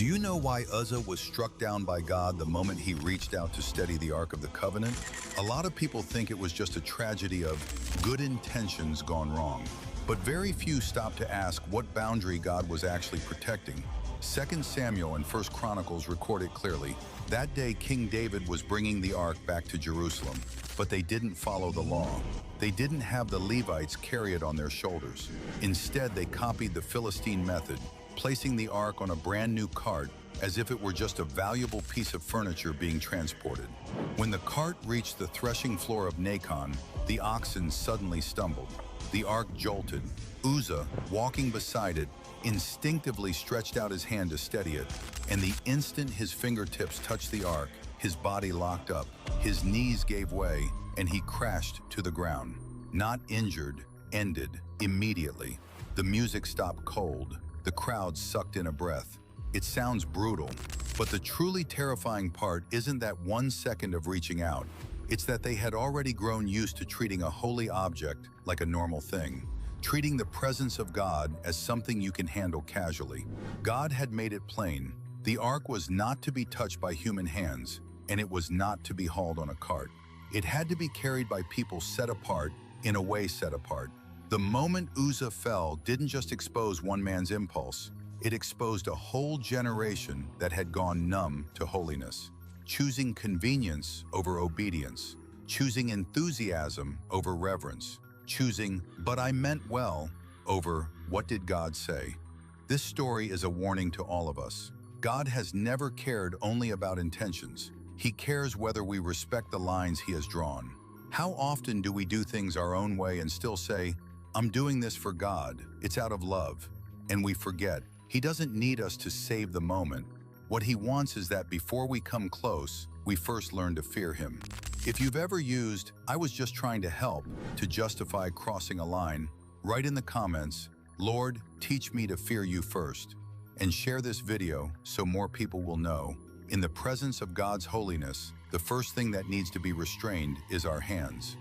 Do you know why Uzza was struck down by God the moment he reached out to steady the Ark of the Covenant? A lot of people think it was just a tragedy of good intentions gone wrong. But very few stop to ask what boundary God was actually protecting. 2 Samuel and 1 Chronicles record it clearly. That day King David was bringing the Ark back to Jerusalem, but they didn't follow the law. They didn't have the Levites carry it on their shoulders. Instead, they copied the Philistine method, placing the Ark on a brand new cart as if it were just a valuable piece of furniture being transported. When the cart reached the threshing floor of Nacon, the oxen suddenly stumbled. The Ark jolted. Uzza, walking beside it, instinctively stretched out his hand to steady it, and the instant his fingertips touched the Ark, his body locked up, his knees gave way, and he crashed to the ground. Not injured, ended, immediately. The music stopped cold. The crowd sucked in a breath. It sounds brutal, but the truly terrifying part isn't that 1 second of reaching out. It's that they had already grown used to treating a holy object like a normal thing, treating the presence of God as something you can handle casually. God had made it plain. The Ark was not to be touched by human hands, and it was not to be hauled on a cart. It had to be carried by people set apart, in a way set apart. The moment Uzza fell didn't just expose one man's impulse, it exposed a whole generation that had gone numb to holiness, choosing convenience over obedience, choosing enthusiasm over reverence, choosing "but I meant well" over "what did God say?" This story is a warning to all of us. God has never cared only about intentions. He cares whether we respect the lines He has drawn. How often do we do things our own way and still say, "I'm doing this for God, it's out of love," and we forget He doesn't need us to save the moment. What He wants is that before we come close, we first learn to fear Him. If you've ever used "I was just trying to help" to justify crossing a line, write in the comments, "Lord, teach me to fear you first," and share this video so more people will know. In the presence of God's holiness, the first thing that needs to be restrained is our hands.